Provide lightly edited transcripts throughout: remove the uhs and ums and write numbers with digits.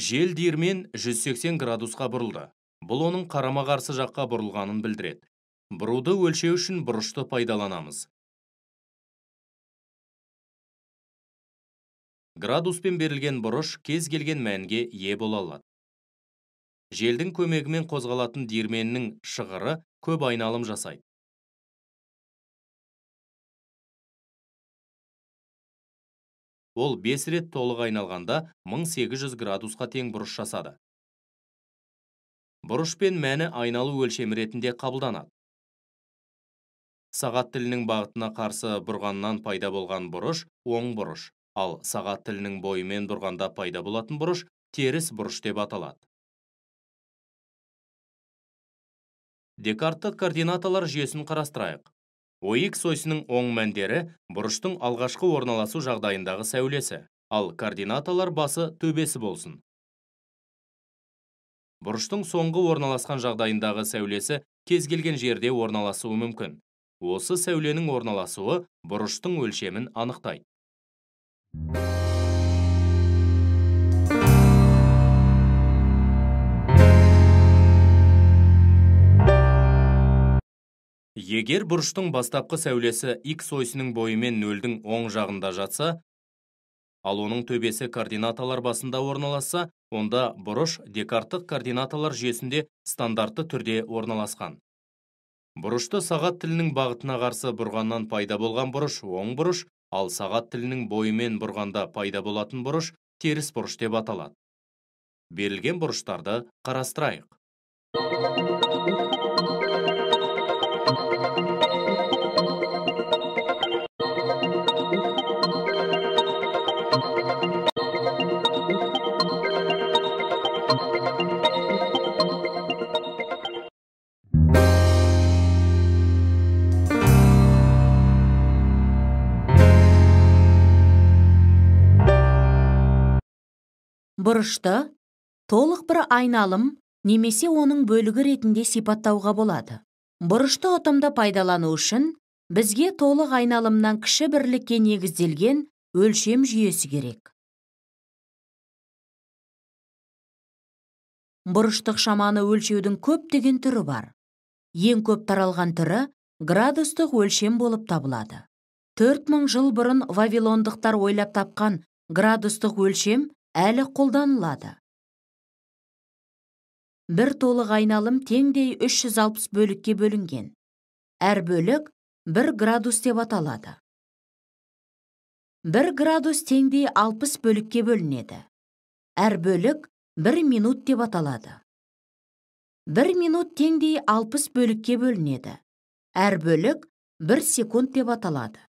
Жел диірмен 180 градусқа бұрылды. Бұл оның қарама-қарсы жаққа бұрылғанын білдіреді. Бұруды өлшеу үшін бұрышты пайдаланамыз. Градуспен берілген бұрыш кез келген мәнге ие бола алады. Желдің көмегімен қозғалатын диірменнің шығыры көп айналым жасайды. Ол 5 рет толық айналғанда 1800 градусқа тең бұрыш жасады. Бұрыш пен мәні айналу өлшемі ретінде қабылданады. Сағат тілінің бағытына қарсы бұрғаннан пайда болған бұрыш оң бұрыш, ал сағат тілінің бойымен бұрғанда пайда болатын бұрыш теріс бұрыш деп аталады. Декарттық координаталар жүйесін қарастырайық. OX осінің оң мәндері бұрыштың алғашқы орналасу жағдайындағы сәулесі, ал координаталар басы төбесі болсын. Бұрыштың соңғы орналасқан жағдайындағы сәулесі кез келген жерде орналасуы мүмкін. Осы сәуленің орналасуы бұрыштың өлшемін анықтайды. Егер бұрыштың бастапқы сәулесі X осінің бойымен 0-дің оң жағында жатса, ал оның төбесі координаталар басында орналасса, онда бұрыш декарттық координаталар жүйесінде стандартты түрде орналасқан. Бұрышты сағат тілінің бағытына қарсы бұрғаннан пайда болған бұрыш оң бұрыш, ал сағат тілінің бойымен бұрғанда пайда болатын бұрыш теріс бұрыш деп аталады. Берілген бұрыштарды қарастырайық. Бұрышты толық бір айналым немесе оның бөлігі ретінде сипаттауға болады. Бұрышты ұтымды пайдалану үшін бізге толық айналымнан кіші бірлікке негізделген өлшем жүйесі керек. Бұрыштық шаманы өлшеудің көптеген түрі бар. Ең көп таралған түрі градустық өлшем болып табылады. 4000 жыл бұрын вавилондықтар ойлап тапқан градустық өлшем әлі қолданылады. Бір толық айналым теңдей 360 бөлікке бөлінген. Әр бөлік 1 градус деп аталады. 1 градус теңдей 60 бөлікке бөлінеді. Әр бөлік 1 минут деп аталады. 1 минут теңдей 60 бөлікке бөлінеді. Әр бөлік 1 секунд деп аталады.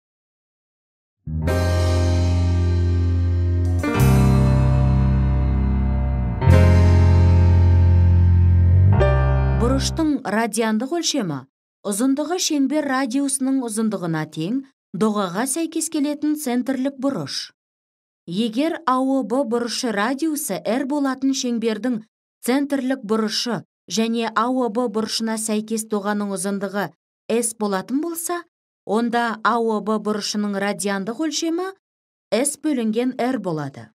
Бұрыштың радиандық өлшемі ұзындығы шеңбер радиусының ұзындығына тең, доғаға сәйкес келетін центрлік бұрыш. Егер АОБ бұрышы радиусы R болатын шеңбердің центрлік бұрышы және АОБ бұрышына сәйкес доғаның ұзындығы S болатын болса, онда АОБ бұрышының радиандық өлшемі S бөлінген R болады.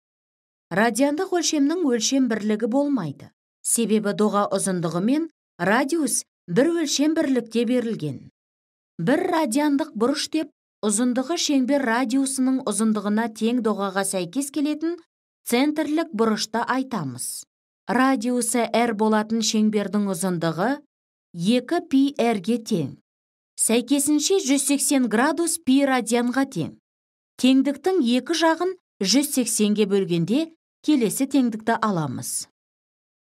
Радиандық өлшемнің өлшем бірлігі болмайды. Себебі доға ұзындығы мен радиус бір өлшем бірлікте берілген. Бір радиандық бұрыш деп ұзындығы шеңбер радиусының ұзындығына тең доғаға сәйкес келетін центрлік бұрышты айтамыз. Радиусы R болатын шеңбердің ұзындығы 2πr-ге тең. Сәйкесінше 180 градус π радианға тең. Теңдіктің екі жағын 180-ге бөлгенде келесі теңдікті аламыз.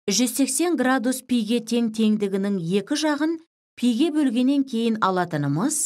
180 градус π-ге тең теңдігінің екі жағын π-ге бөлгеннен кейін алатынымыз